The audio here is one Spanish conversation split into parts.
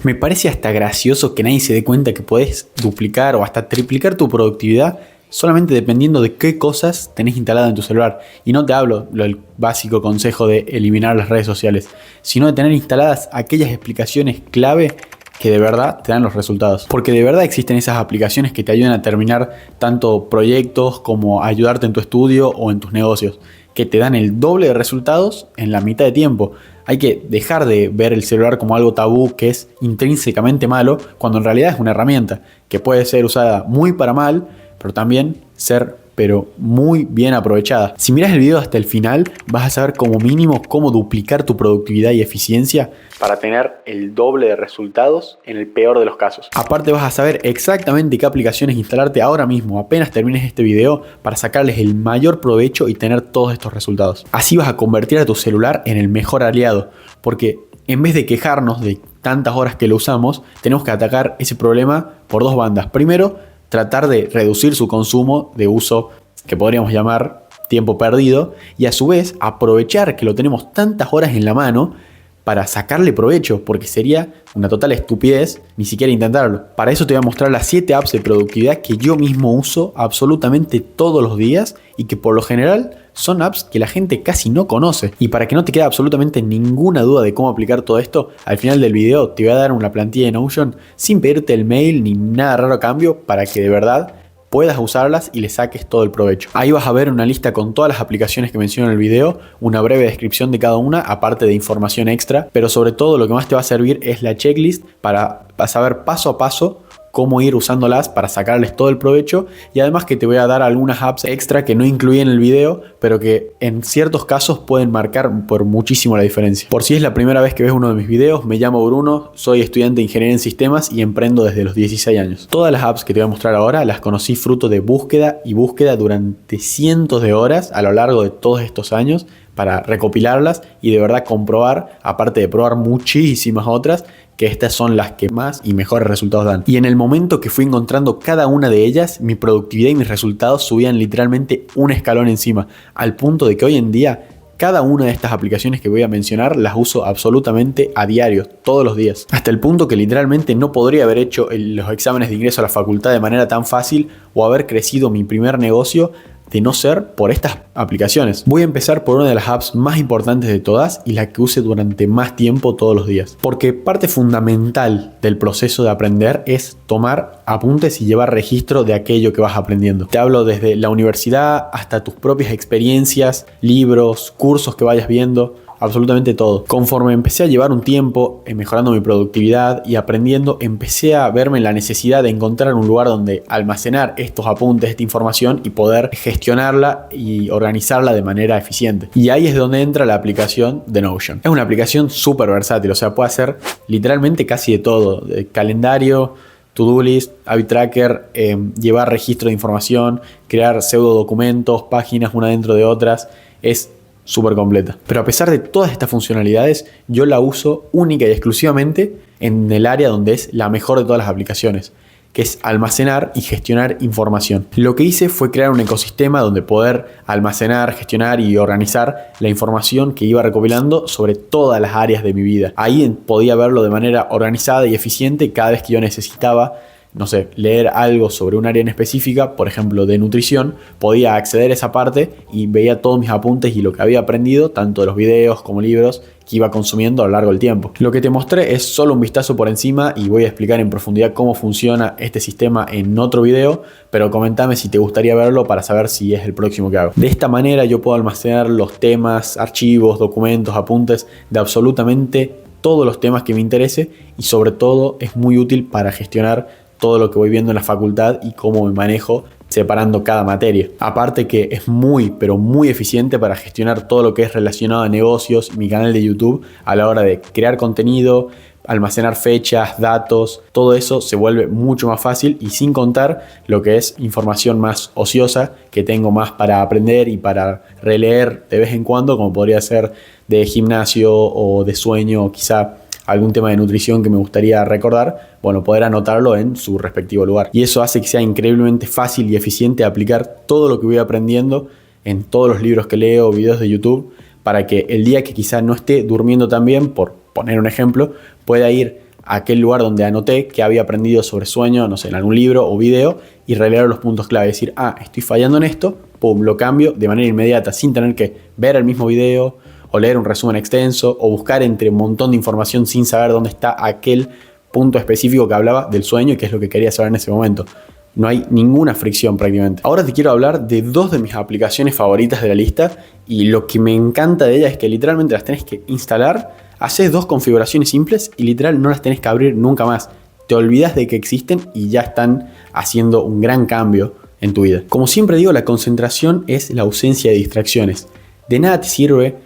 Me parece hasta gracioso que nadie se dé cuenta que podés duplicar o hasta triplicar tu productividad solamente dependiendo de qué cosas tenés instalado en tu celular. Y no te hablo del básico consejo de eliminar las redes sociales, sino de tener instaladas aquellas explicaciones clave que de verdad te dan los resultados. Porque de verdad existen esas aplicaciones que te ayudan a terminar tanto proyectos como a ayudarte en tu estudio o en tus negocios, que te dan el doble de resultados en la mitad de tiempo. Hay que dejar de ver el celular como algo tabú que es intrínsecamente malo, cuando en realidad es una herramienta que puede ser usada muy para mal, pero también ser muy bien aprovechada. Si miras el video hasta el final, vas a saber como mínimo cómo duplicar tu productividad y eficiencia para tener el doble de resultados en el peor de los casos. Aparte vas a saber exactamente qué aplicaciones instalarte ahora mismo, apenas termines este video, para sacarles el mayor provecho y tener todos estos resultados. Así vas a convertir a tu celular en el mejor aliado, porque en vez de quejarnos de tantas horas que lo usamos, tenemos que atacar ese problema por dos bandas. Primero, tratar de reducir su consumo de uso que podríamos llamar tiempo perdido, y a su vez aprovechar que lo tenemos tantas horas en la mano para sacarle provecho, porque sería una total estupidez ni siquiera intentarlo. Para eso te voy a mostrar las 7 apps de productividad que yo mismo uso absolutamente todos los días y que por lo general son apps que la gente casi no conoce. Y para que no te quede absolutamente ninguna duda de cómo aplicar todo esto, al final del video te voy a dar una plantilla de Notion sin pedirte el mail ni nada raro a cambio, para que de verdad puedas usarlas y le saques todo el provecho. Ahí vas a ver una lista con todas las aplicaciones que menciono en el video, una breve descripción de cada una, aparte de información extra, pero sobre todo lo que más te va a servir es la checklist para saber paso a paso cómo ir usándolas para sacarles todo el provecho, y además que te voy a dar algunas apps extra que no incluí en el video, pero que en ciertos casos pueden marcar por muchísimo la diferencia. Por si es la primera vez que ves uno de mis videos, me llamo Bruno, soy estudiante de Ingeniería en Sistemas y emprendo desde los 16 años. Todas las apps que te voy a mostrar ahora las conocí fruto de búsqueda y búsqueda durante cientos de horas a lo largo de todos estos años, para recopilarlas y de verdad comprobar, aparte de probar muchísimas otras, que estas son las que más y mejores resultados dan. Y en el momento que fui encontrando cada una de ellas, mi productividad y mis resultados subían literalmente un escalón encima, al punto de que hoy en día cada una de estas aplicaciones que voy a mencionar las uso absolutamente a diario, todos los días. Hasta el punto que literalmente no podría haber hecho los exámenes de ingreso a la facultad de manera tan fácil o haber crecido mi primer negocio de no ser por estas aplicaciones. Voy a empezar por una de las apps más importantes de todas y la que use durante más tiempo todos los días. Porque parte fundamental del proceso de aprender es tomar apuntes y llevar registro de aquello que vas aprendiendo. Te hablo desde la universidad hasta tus propias experiencias, libros, cursos que vayas viendo, absolutamente todo. Conforme empecé a llevar un tiempo mejorando mi productividad y aprendiendo, empecé a verme en la necesidad de encontrar un lugar donde almacenar estos apuntes, esta información, y poder gestionarla y organizarla de manera eficiente. Y ahí es donde entra la aplicación de Notion. Es una aplicación súper versátil, o sea, puede hacer literalmente casi de todo: de calendario, to-do list, habit tracker, llevar registro de información, crear pseudo documentos, páginas una dentro de otras. Es súper completa. Pero a pesar de todas estas funcionalidades, yo la uso única y exclusivamente en el área donde es la mejor de todas las aplicaciones, que es almacenar y gestionar información. Lo que hice fue crear un ecosistema donde poder almacenar, gestionar y organizar la información que iba recopilando sobre todas las áreas de mi vida. Ahí podía verlo de manera organizada y eficiente cada vez que yo necesitaba, no sé, leer algo sobre un área en específica, por ejemplo de nutrición. Podía acceder a esa parte y veía todos mis apuntes y lo que había aprendido, tanto de los videos como libros que iba consumiendo a lo largo del tiempo. Lo que te mostré es solo un vistazo por encima y voy a explicar en profundidad cómo funciona este sistema en otro video, pero comentame si te gustaría verlo para saber si es el próximo que hago. De esta manera yo puedo almacenar los temas, archivos, documentos, apuntes de absolutamente todos los temas que me interese, y sobre todo es muy útil para gestionar todo lo que voy viendo en la facultad y cómo me manejo separando cada materia. Aparte que es muy, pero muy eficiente para gestionar todo lo que es relacionado a negocios, mi canal de YouTube, a la hora de crear contenido, almacenar fechas, datos. Todo eso se vuelve mucho más fácil, y sin contar lo que es información más ociosa que tengo más para aprender y para releer de vez en cuando, como podría ser de gimnasio o de sueño, o quizá algún tema de nutrición que me gustaría recordar. Bueno, poder anotarlo en su respectivo lugar. Y eso hace que sea increíblemente fácil y eficiente aplicar todo lo que voy aprendiendo en todos los libros que leo, videos de YouTube, para que el día que quizá no esté durmiendo tan bien, por poner un ejemplo, pueda ir a aquel lugar donde anoté que había aprendido sobre sueño, no sé, en algún libro o video, y releer los puntos clave. Decir, estoy fallando en esto, pum, lo cambio de manera inmediata, sin tener que ver el mismo video, o leer un resumen extenso, o buscar entre un montón de información sin saber dónde está aquel punto específico que hablaba del sueño y qué es lo que quería saber en ese momento. No hay ninguna fricción prácticamente. Ahora te quiero hablar de 2 de mis aplicaciones favoritas de la lista, y lo que me encanta de ellas es que literalmente las tenés que instalar, haces 2 configuraciones simples y literal no las tenés que abrir nunca más. Te olvidas de que existen y ya están haciendo un gran cambio en tu vida. Como siempre digo, la concentración es la ausencia de distracciones. De nada te sirve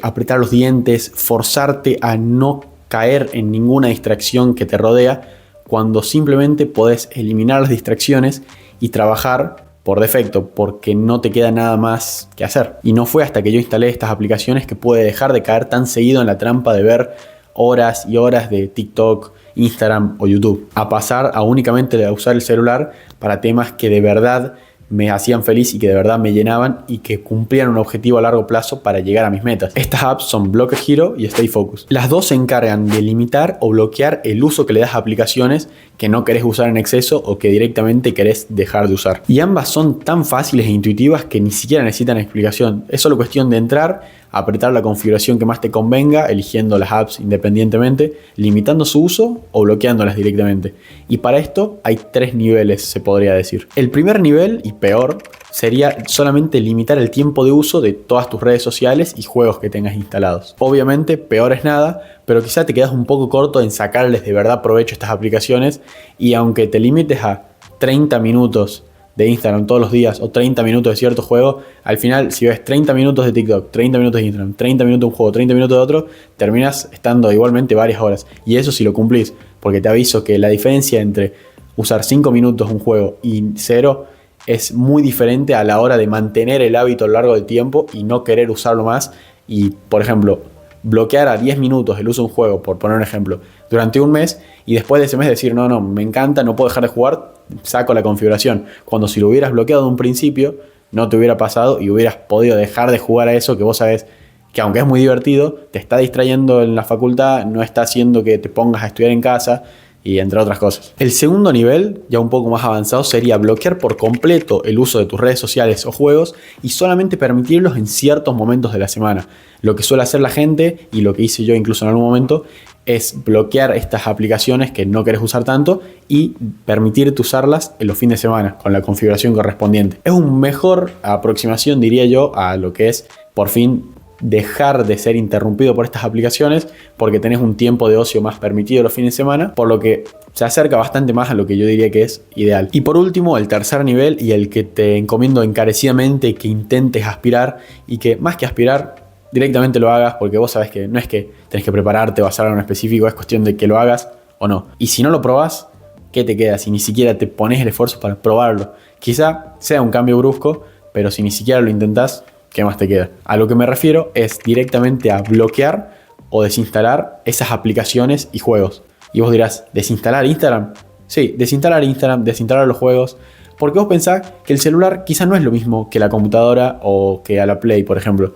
apretar los dientes, forzarte a no caer en ninguna distracción que te rodea, cuando simplemente podés eliminar las distracciones y trabajar por defecto, porque no te queda nada más que hacer. Y no fue hasta que yo instalé estas aplicaciones que pude dejar de caer tan seguido en la trampa de ver horas y horas de TikTok, Instagram o YouTube, a pasar a únicamente usar el celular para temas que de verdad me hacían feliz y que de verdad me llenaban y que cumplían un objetivo a largo plazo para llegar a mis metas. Estas apps son Blocker Hero y Stay Focus. Las dos se encargan de limitar o bloquear el uso que le das a aplicaciones que no querés usar en exceso o que directamente querés dejar de usar. Y ambas son tan fáciles e intuitivas que ni siquiera necesitan explicación. Es solo cuestión de entrar, apretar la configuración que más te convenga, eligiendo las apps independientemente, limitando su uso o bloqueándolas directamente. Y para esto hay 3 niveles, se podría decir. El primer nivel, y peor, sería solamente limitar el tiempo de uso de todas tus redes sociales y juegos que tengas instalados. Obviamente, peor es nada, pero quizá te quedas un poco corto en sacarles de verdad provecho a estas aplicaciones, y aunque te limites a 30 minutos de Instagram todos los días o 30 minutos de cierto juego, al final si ves 30 minutos de TikTok, 30 minutos de Instagram, 30 minutos de un juego, 30 minutos de otro, terminas estando igualmente varias horas. Y eso si lo cumplís, porque te aviso que la diferencia entre usar 5 minutos un juego y 0 es muy diferente a la hora de mantener el hábito a lo largo del tiempo y no querer usarlo más. Y por ejemplo, bloquear a 10 minutos el uso de un juego, por poner un ejemplo, durante un mes, y después de ese mes decir no, me encanta, no puedo dejar de jugar, saco la configuración. Cuando si lo hubieras bloqueado de un principio, no te hubiera pasado y hubieras podido dejar de jugar a eso que vos sabés que, aunque es muy divertido, te está distrayendo en la facultad, no está haciendo que te pongas a estudiar en casa, y entre otras cosas. El segundo nivel, ya un poco más avanzado, sería bloquear por completo el uso de tus redes sociales o juegos y solamente permitirlos en ciertos momentos de la semana. Lo que suele hacer la gente, y lo que hice yo incluso en algún momento, es bloquear estas aplicaciones que no querés usar tanto y permitirte usarlas en los fines de semana con la configuración correspondiente. Es una mejor aproximación, diría yo, a lo que es por fin dejar de ser interrumpido por estas aplicaciones, porque tenés un tiempo de ocio más permitido los fines de semana, por lo que se acerca bastante más a lo que yo diría que es ideal. Y por último, el tercer nivel, y el que te encomiendo encarecidamente que intentes aspirar, y que más que aspirar directamente lo hagas, porque vos sabés que no es que tenés que prepararte o hacer algo en específico, es cuestión de que lo hagas o no. Y si no lo probás, ¿qué te queda si ni siquiera te pones el esfuerzo para probarlo? Quizá sea un cambio brusco, pero si ni siquiera lo intentás, ¿qué más te queda? A lo que me refiero es directamente a bloquear o desinstalar esas aplicaciones y juegos. Y vos dirás, ¿desinstalar Instagram? Sí, desinstalar Instagram, desinstalar los juegos, porque vos pensás que el celular quizá no es lo mismo que la computadora o que a la Play, por ejemplo.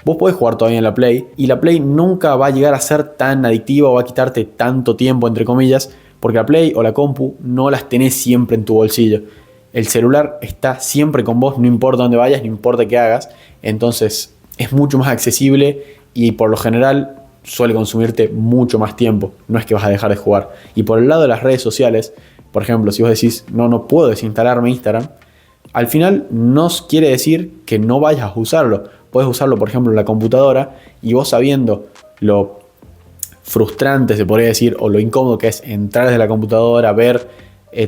Vos podés jugar todavía en la Play, y la Play nunca va a llegar a ser tan adictiva o va a quitarte tanto tiempo, entre comillas, porque la Play o la compu no las tenés siempre en tu bolsillo. El celular está siempre con vos, no importa dónde vayas, no importa qué hagas. Entonces es mucho más accesible y por lo general suele consumirte mucho más tiempo. No es que vas a dejar de jugar. Y por el lado de las redes sociales, por ejemplo, si vos decís no puedo desinstalarme Instagram, al final no quiere decir que no vayas a usarlo. Puedes usarlo, por ejemplo, en la computadora, y vos sabiendo lo frustrante, se podría decir, o lo incómodo que es entrar desde la computadora, ver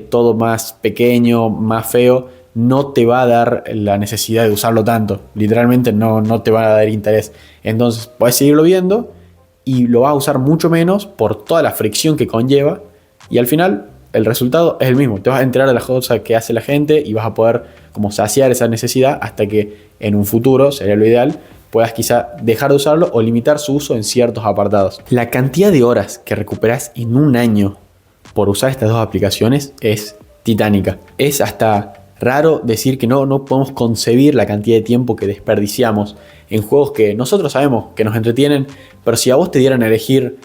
todo más pequeño, más feo, no te va a dar la necesidad de usarlo tanto. Literalmente no te va a dar interés. Entonces puedes seguirlo viendo y lo vas a usar mucho menos por toda la fricción que conlleva, y al final el resultado es el mismo. Te vas a enterar de las cosas que hace la gente y vas a poder como saciar esa necesidad hasta que en un futuro, sería lo ideal, puedas quizá dejar de usarlo o limitar su uso en ciertos apartados. La cantidad de horas que recuperás en un año por usar estas dos aplicaciones es titánica. Es hasta raro decir que no podemos concebir la cantidad de tiempo que desperdiciamos en juegos que nosotros sabemos que nos entretienen, pero si a vos te dieran a elegir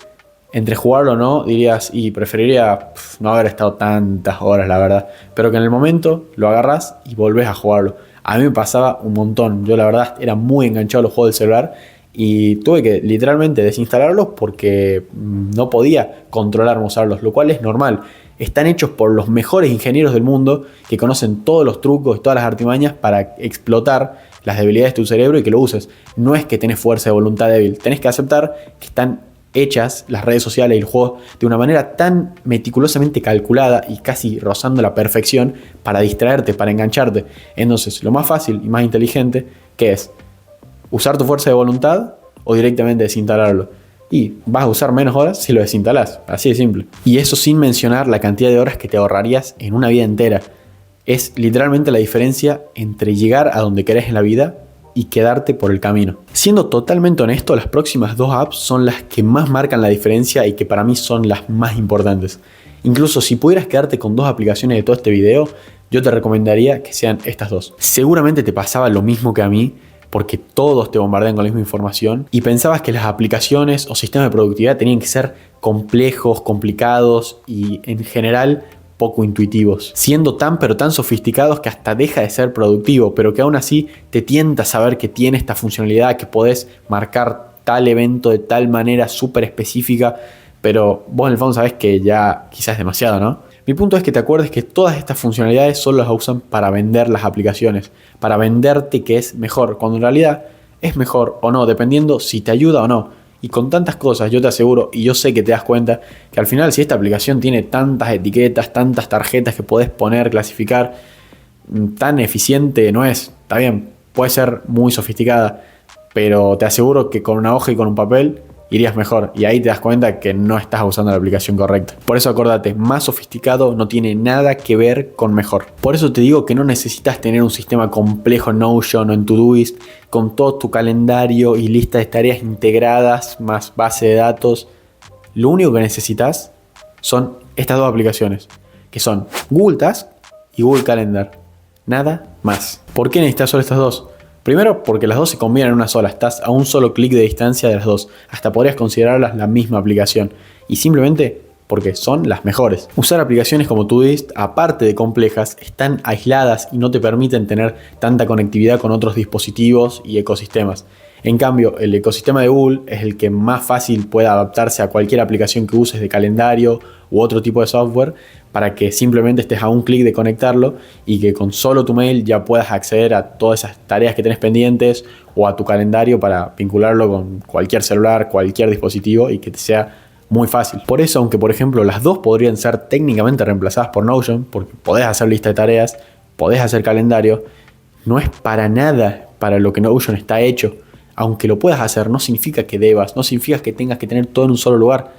Entre jugarlo o no, dirías, y preferiría no haber estado tantas horas, la verdad. Pero que en el momento lo agarras y volvés a jugarlo. A mí me pasaba un montón. Yo la verdad era muy enganchado a los juegos del celular y tuve que literalmente desinstalarlos porque no podía controlarme usarlos, lo cual es normal. Están hechos por los mejores ingenieros del mundo que conocen todos los trucos y todas las artimañas para explotar las debilidades de tu cerebro y que lo uses. No es que tenés fuerza de voluntad débil, tenés que aceptar que están hechas las redes sociales y el juego de una manera tan meticulosamente calculada y casi rozando la perfección para distraerte, para engancharte. Entonces, lo más fácil y más inteligente, ¿qué es? Usar tu fuerza de voluntad o directamente desinstalarlo. Y vas a usar menos horas si lo desinstalás, así de simple. Y eso sin mencionar la cantidad de horas que te ahorrarías en una vida entera. Es literalmente la diferencia entre llegar a donde querés en la vida y quedarte por el camino. Siendo totalmente honesto, las próximas dos apps son las que más marcan la diferencia y que para mí son las más importantes. Incluso si pudieras quedarte con dos aplicaciones de todo este video, yo te recomendaría que sean estas dos. Seguramente te pasaba lo mismo que a mí, porque todos te bombardean con la misma información y pensabas que las aplicaciones o sistemas de productividad tenían que ser complejos, complicados y en general poco intuitivos, siendo tan pero tan sofisticados que hasta deja de ser productivo, pero que aún así te tienta a saber que tiene esta funcionalidad, que podés marcar tal evento de tal manera súper específica, pero vos en el fondo sabés que ya quizás es demasiado, ¿no? Mi punto es que te acuerdes que todas estas funcionalidades solo las usan para vender las aplicaciones, para venderte que es mejor, cuando en realidad es mejor o no, dependiendo si te ayuda o no. Y con tantas cosas, yo te aseguro, y yo sé que te das cuenta, que al final si esta aplicación tiene tantas etiquetas, tantas tarjetas que podés poner, clasificar, tan eficiente no es. Está bien, puede ser muy sofisticada, pero te aseguro que con una hoja y con un papel irías mejor. Y ahí te das cuenta que no estás usando la aplicación correcta. Por eso acordate, más sofisticado no tiene nada que ver con mejor. Por eso te digo que no necesitas tener un sistema complejo en Notion o en Todoist, con todo tu calendario y lista de tareas integradas, más base de datos. Lo único que necesitas son estas dos aplicaciones, que son Google Task y Google Calendar. Nada más. ¿Por qué necesitas solo estas dos? Primero, porque las dos se combinan en una sola, estás a un solo clic de distancia de las dos, hasta podrías considerarlas la misma aplicación, y simplemente porque son las mejores. Usar aplicaciones como Todoist, aparte de complejas, están aisladas y no te permiten tener tanta conectividad con otros dispositivos y ecosistemas. En cambio, el ecosistema de Google es el que más fácil puede adaptarse a cualquier aplicación que uses de calendario u otro tipo de software para que simplemente estés a un clic de conectarlo y que con solo tu mail ya puedas acceder a todas esas tareas que tenés pendientes o a tu calendario para vincularlo con cualquier celular, cualquier dispositivo y que te sea muy fácil. Por eso, aunque por ejemplo las dos podrían ser técnicamente reemplazadas por Notion, porque podés hacer lista de tareas, podés hacer calendario, no es para nada para lo que Notion está hecho. Aunque lo puedas hacer, no significa que debas, no significa que tengas que tener todo en un solo lugar.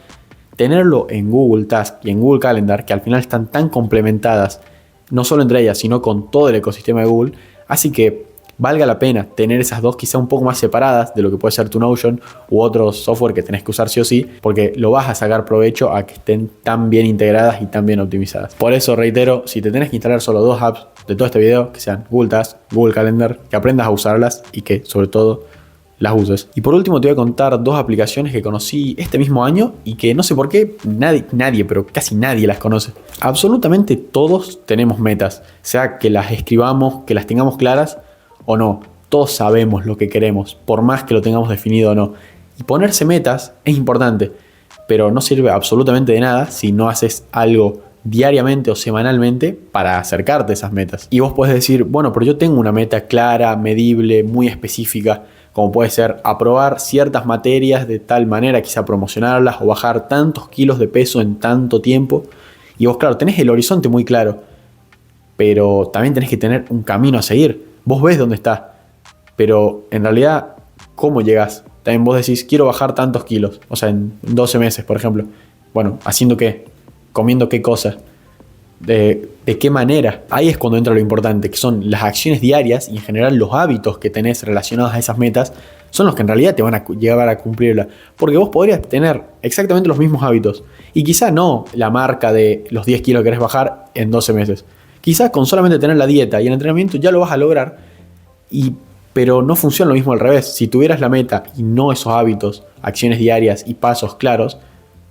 Tenerlo en Google Task y en Google Calendar, que al final están tan complementadas, no solo entre ellas, sino con todo el ecosistema de Google, hace que valga la pena tener esas dos quizá un poco más separadas de lo que puede ser tu Notion u otro software que tenés que usar sí o sí, porque lo vas a sacar provecho a que estén tan bien integradas y tan bien optimizadas. Por eso reitero, si te tenés que instalar solo dos apps de todo este video, que sean Google Task, Google Calendar, que aprendas a usarlas y que sobre todo las uses. Y por último te voy a contar dos aplicaciones que conocí este mismo año y que no sé por qué nadie, pero casi nadie las conoce. Absolutamente todos tenemos metas, sea que las escribamos, que las tengamos claras o no. Todos sabemos lo que queremos, por más que lo tengamos definido o no. Y ponerse metas es importante, pero no sirve absolutamente de nada si no haces algo diariamente o semanalmente para acercarte a esas metas. Y vos podés decir, bueno, pero yo tengo una meta clara, medible, muy específica, como puede ser aprobar ciertas materias de tal manera, quizá promocionarlas o bajar tantos kilos de peso en tanto tiempo. Y vos, claro, tenés el horizonte muy claro, pero también tenés que tener un camino a seguir. Vos ves dónde estás, pero en realidad, ¿cómo llegás? También vos decís, quiero bajar tantos kilos, o sea, en 12 meses, por ejemplo. Bueno, ¿haciendo qué? ¿Comiendo qué cosas? ¿De qué manera? Ahí es cuando entra lo importante, que son las acciones diarias y en general los hábitos que tenés relacionados a esas metas son los que en realidad te van a llevar a cumplirla. Porque vos podrías tener exactamente los mismos hábitos y quizá no la marca de los 10 kilos que querés bajar en 12 meses. Quizá con solamente tener la dieta y el entrenamiento ya lo vas a lograr, pero no funciona lo mismo al revés. Si tuvieras la meta y no esos hábitos, acciones diarias y pasos claros,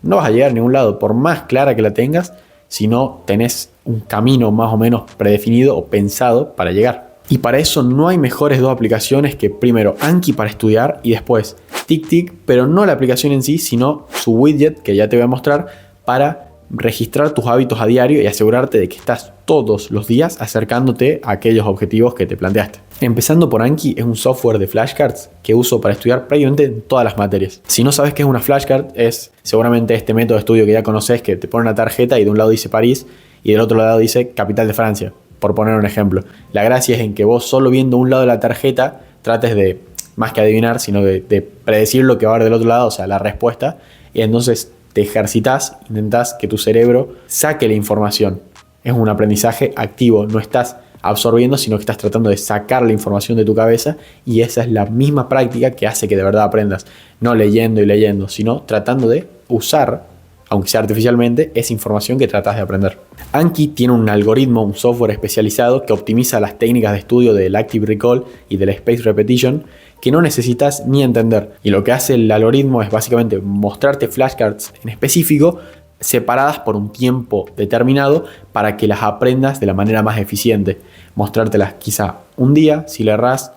no vas a llegar a ningún lado, por más clara que la tengas, si no tenés un camino más o menos predefinido o pensado para llegar. Y para eso no hay mejores dos aplicaciones que primero Anki para estudiar y después TickTick, pero no la aplicación en sí, sino su widget que ya te voy a mostrar para registrar tus hábitos a diario y asegurarte de que estás todos los días acercándote a aquellos objetivos que te planteaste. Empezando por Anki, es un software de flashcards que uso para estudiar prácticamente en todas las materias. Si no sabes qué es una flashcard, es seguramente este método de estudio que ya conoces, que te pone una tarjeta y de un lado dice París y del otro lado dice capital de Francia, por poner un ejemplo. La gracia es en que vos solo viendo un lado de la tarjeta trates de, más que adivinar, sino de predecir lo que va a haber del otro lado, o sea, la respuesta, y entonces te ejercitas, intentás que tu cerebro saque la información. Es un aprendizaje activo, no estás absorbiendo, sino que estás tratando de sacar la información de tu cabeza, y esa es la misma práctica que hace que de verdad aprendas, no leyendo y leyendo, sino tratando de usar, aunque sea artificialmente, esa información que tratas de aprender. Anki tiene un algoritmo, un software especializado que optimiza las técnicas de estudio del Active Recall y del Space Repetition, que no necesitas ni entender. Y lo que hace el algoritmo es básicamente mostrarte flashcards en específico, separadas por un tiempo determinado para que las aprendas de la manera más eficiente. Mostrártelas quizá un día, si le erras,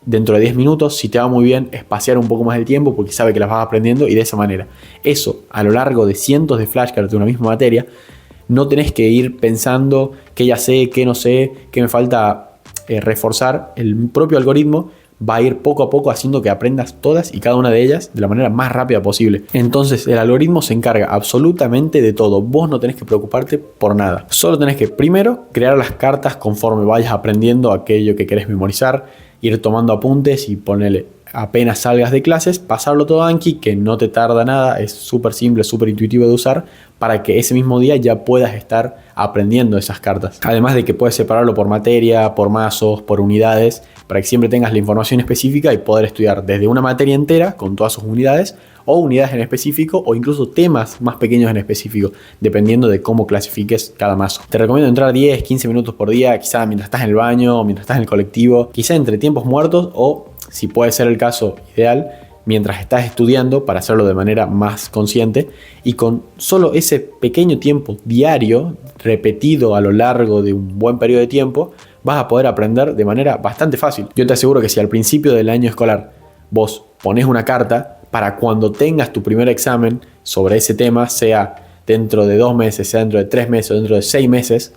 dentro de 10 minutos, si te va muy bien, espaciar un poco más el tiempo porque sabe que las vas aprendiendo, y de esa manera. Eso, a lo largo de cientos de flashcards de una misma materia, no tenés que ir pensando qué ya sé, qué no sé, qué me falta reforzar. El propio algoritmo va a ir poco a poco haciendo que aprendas todas y cada una de ellas de la manera más rápida posible. Entonces el algoritmo se encarga absolutamente de todo. Vos no tenés que preocuparte por nada. Solo tenés que primero crear las cartas conforme vayas aprendiendo aquello que querés memorizar, ir tomando apuntes y ponerle, apenas salgas de clases, pasarlo todo a Anki, que no te tarda nada, es súper simple, súper intuitivo de usar, para que ese mismo día ya puedas estar aprendiendo esas cartas. Además de que puedes separarlo por materia, por mazos, por unidades, para que siempre tengas la información específica y poder estudiar desde una materia entera con todas sus unidades, o unidades en específico, o incluso temas más pequeños en específico, dependiendo de cómo clasifiques cada mazo. Te recomiendo entrar 10, 15 minutos por día, quizá mientras estás en el baño, mientras estás en el colectivo, quizá entre tiempos muertos, o si puede ser el caso ideal, mientras estás estudiando, para hacerlo de manera más consciente, y con solo ese pequeño tiempo diario, repetido a lo largo de un buen periodo de tiempo, vas a poder aprender de manera bastante fácil. Yo te aseguro que si al principio del año escolar vos pones una carta, para cuando tengas tu primer examen sobre ese tema, sea dentro de 2 meses, sea dentro de 3 meses o dentro de 6 meses,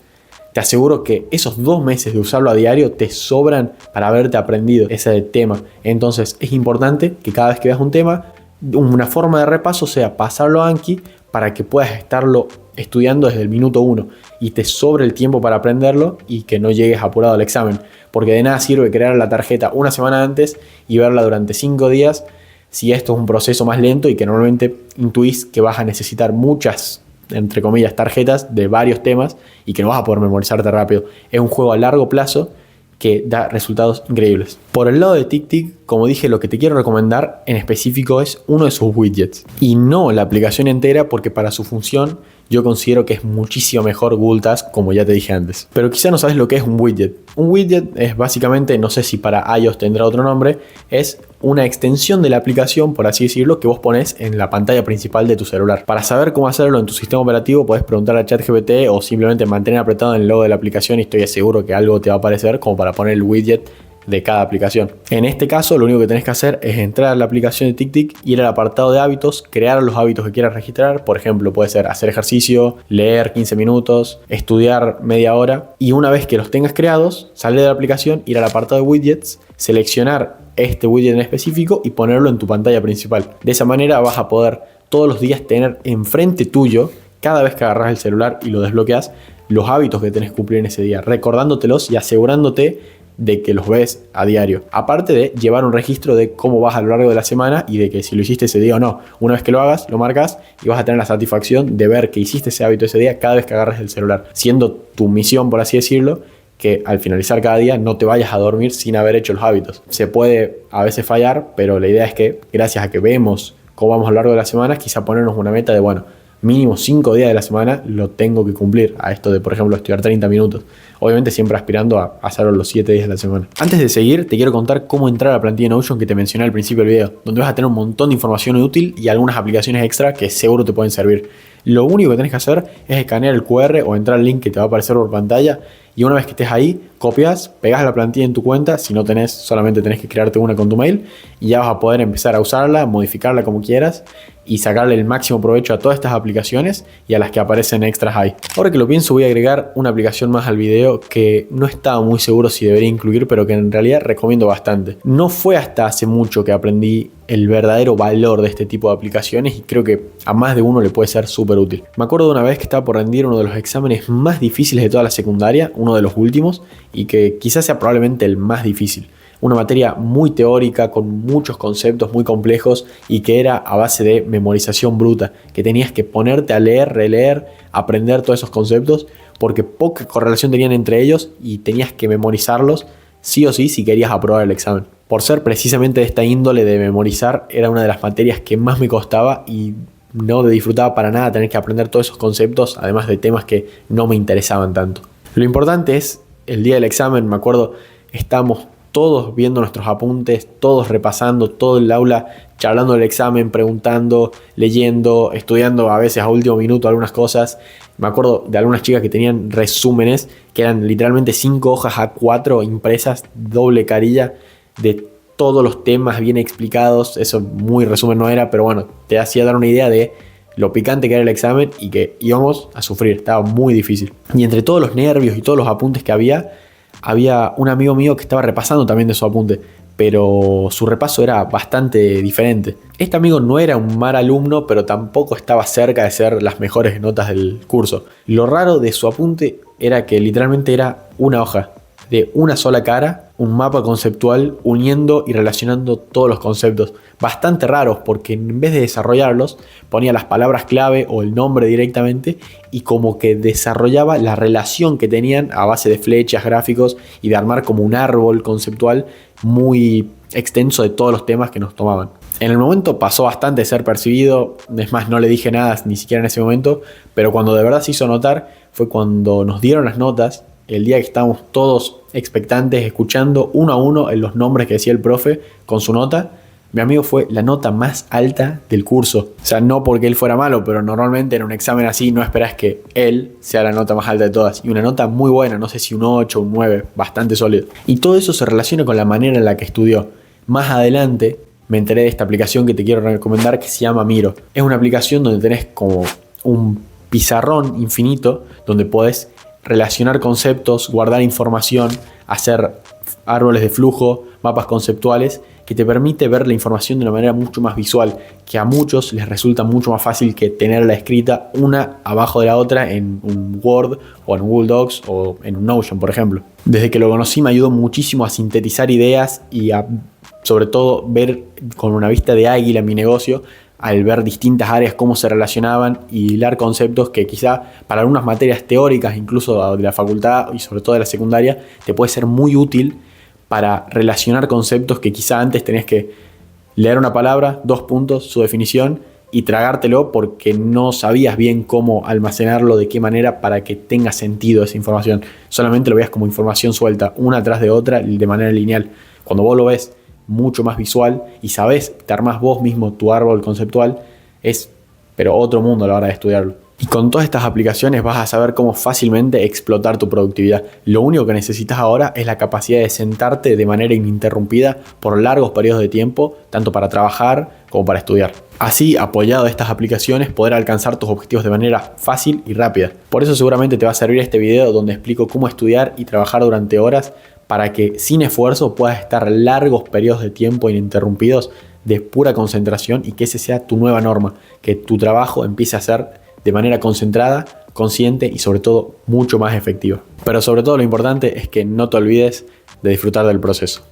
te aseguro que esos 2 meses de usarlo a diario te sobran para haberte aprendido ese tema. Entonces es importante que cada vez que veas un tema, una forma de repaso sea pasarlo a Anki para que puedas estarlo estudiando desde el minuto 1 y te sobre el tiempo para aprenderlo y que no llegues apurado al examen. Porque de nada sirve crear la tarjeta una semana antes y verla durante 5 días si esto es un proceso más lento y que normalmente intuís que vas a necesitar muchas, entre comillas, tarjetas de varios temas y que no vas a poder memorizarte rápido. Es un juego a largo plazo que da resultados increíbles. Por el lado de TickTick, como dije, lo que te quiero recomendar en específico es uno de sus widgets y no la aplicación entera, porque para su función yo considero que es muchísimo mejor Google Task, como ya te dije antes. Pero quizá no sabes lo que es un widget. Un widget es básicamente, no sé si para iOS tendrá otro nombre, es una extensión de la aplicación, por así decirlo, que vos pones en la pantalla principal de tu celular. Para saber cómo hacerlo en tu sistema operativo, puedes preguntar a ChatGPT o simplemente mantener apretado en el logo de la aplicación y estoy seguro que algo te va a aparecer como para poner el widget de cada aplicación. En este caso, lo único que tenés que hacer es entrar a la aplicación de TickTick, ir al apartado de hábitos, crear los hábitos que quieras registrar. Por ejemplo, puede ser hacer ejercicio, leer 15 minutos, estudiar media hora, y una vez que los tengas creados, salir de la aplicación, ir al apartado de widgets, seleccionar este widget en específico y ponerlo en tu pantalla principal. De esa manera vas a poder todos los días tener enfrente tuyo, cada vez que agarras el celular y lo desbloqueas, los hábitos que tenés que cumplir en ese día, recordándotelos y asegurándote de que los ves a diario. Aparte de llevar un registro de cómo vas a lo largo de la semana y de que si lo hiciste ese día o no. Una vez que lo hagas, lo marcas y vas a tener la satisfacción de ver que hiciste ese hábito ese día cada vez que agarres el celular. Siendo tu misión, por así decirlo, que al finalizar cada día no te vayas a dormir sin haber hecho los hábitos. Se puede a veces fallar, pero la idea es que gracias a que vemos cómo vamos a lo largo de las semanas, quizá ponernos una meta de, bueno, mínimo 5 días de la semana lo tengo que cumplir. A esto de, por ejemplo, estudiar 30 minutos. Obviamente siempre aspirando a hacerlo los 7 días de la semana. Antes de seguir, te quiero contar cómo entrar a la plantilla Notion que te mencioné al principio del video, donde vas a tener un montón de información útil y algunas aplicaciones extra que seguro te pueden servir. Lo único que tenés que hacer es escanear el QR o entrar al link que te va a aparecer por pantalla, y una vez que estés ahí, copias, pegas la plantilla en tu cuenta. Si no tenés, solamente tenés que crearte una con tu mail y ya vas a poder empezar a usarla, modificarla como quieras y sacarle el máximo provecho a todas estas aplicaciones y a las que aparecen extras ahí. Ahora que lo pienso, voy a agregar una aplicación más al video que no estaba muy seguro si debería incluir, pero que en realidad recomiendo bastante. No fue hasta hace mucho que aprendí el verdadero valor de este tipo de aplicaciones y creo que a más de uno le puede ser súper útil. Me acuerdo de una vez que estaba por rendir uno de los exámenes más difíciles de toda la secundaria, uno de los últimos, y que quizás sea probablemente el más difícil. Una materia muy teórica, con muchos conceptos muy complejos y que era a base de memorización bruta, que tenías que ponerte a leer, releer, aprender todos esos conceptos, porque poca correlación tenían entre ellos y tenías que memorizarlos sí o sí si querías aprobar el examen. Por ser precisamente de esta índole de memorizar, era una de las materias que más me costaba y no disfrutaba para nada tener que aprender todos esos conceptos, además de temas que no me interesaban tanto. Lo importante es, el día del examen, me acuerdo, estábamos todos viendo nuestros apuntes, todos repasando, todo el aula charlando del examen, preguntando, leyendo, estudiando a veces a último minuto algunas cosas. Me acuerdo de algunas chicas que tenían resúmenes que eran literalmente 5 hojas A4 impresas, doble carilla, de todos los temas bien explicados. Eso muy resumen no era, pero bueno, te hacía dar una idea de lo picante que era el examen y que íbamos a sufrir, estaba muy difícil. Y entre todos los nervios y todos los apuntes que había un amigo mío que estaba repasando también de su apunte, pero su repaso era bastante diferente. Este amigo no era un mal alumno, pero tampoco estaba cerca de ser las mejores notas del curso. Lo raro de su apunte era que literalmente era una hoja de una sola cara, un mapa conceptual uniendo y relacionando todos los conceptos. Bastante raros porque en vez de desarrollarlos, ponía las palabras clave o el nombre directamente y como que desarrollaba la relación que tenían a base de flechas, gráficos y de armar como un árbol conceptual muy extenso de todos los temas que nos tomaban. En el momento pasó bastante de ser percibido, es más, no le dije nada ni siquiera en ese momento, pero cuando de verdad se hizo notar fue cuando nos dieron las notas, el día que estábamos todos expectantes, escuchando uno a uno los nombres que decía el profe con su nota. Mi amigo fue la nota más alta del curso. O sea, no porque él fuera malo, pero normalmente en un examen así no esperas que él sea la nota más alta de todas. Y una nota muy buena, no sé si un 8 o un 9, bastante sólido. Y todo eso se relaciona con la manera en la que estudió. Más adelante me enteré de esta aplicación que te quiero recomendar que se llama Miro. Es una aplicación donde tenés como un pizarrón infinito donde podés relacionar conceptos, guardar información, hacer árboles de flujo, mapas conceptuales, que te permite ver la información de una manera mucho más visual, que a muchos les resulta mucho más fácil que tenerla escrita una abajo de la otra en un Word o en Google Docs o en un Notion, por ejemplo. Desde que lo conocí me ayudó muchísimo a sintetizar ideas y a, sobre todo, ver con una vista de águila mi negocio, al ver distintas áreas cómo se relacionaban y hilar conceptos que quizá para algunas materias teóricas, incluso de la facultad y sobre todo de la secundaria, te puede ser muy útil para relacionar conceptos que quizá antes tenías que leer una palabra, 2 puntos, su definición y tragártelo porque no sabías bien cómo almacenarlo, de qué manera para que tenga sentido esa información. Solamente lo veías como información suelta, una atrás de otra, de manera lineal. Cuando vos lo ves mucho más visual y sabes, te armás vos mismo tu árbol conceptual, es pero otro mundo a la hora de estudiarlo. Y con todas estas aplicaciones vas a saber cómo fácilmente explotar tu productividad. Lo único que necesitas ahora es la capacidad de sentarte de manera ininterrumpida por largos periodos de tiempo, tanto para trabajar como para estudiar. Así, apoyado de estas aplicaciones, poder alcanzar tus objetivos de manera fácil y rápida. Por eso seguramente te va a servir este video donde explico cómo estudiar y trabajar durante horas para que sin esfuerzo puedas estar largos periodos de tiempo ininterrumpidos de pura concentración y que ese sea tu nueva norma, que tu trabajo empiece a ser de manera concentrada, consciente y sobre todo mucho más efectiva. Pero sobre todo lo importante es que no te olvides de disfrutar del proceso.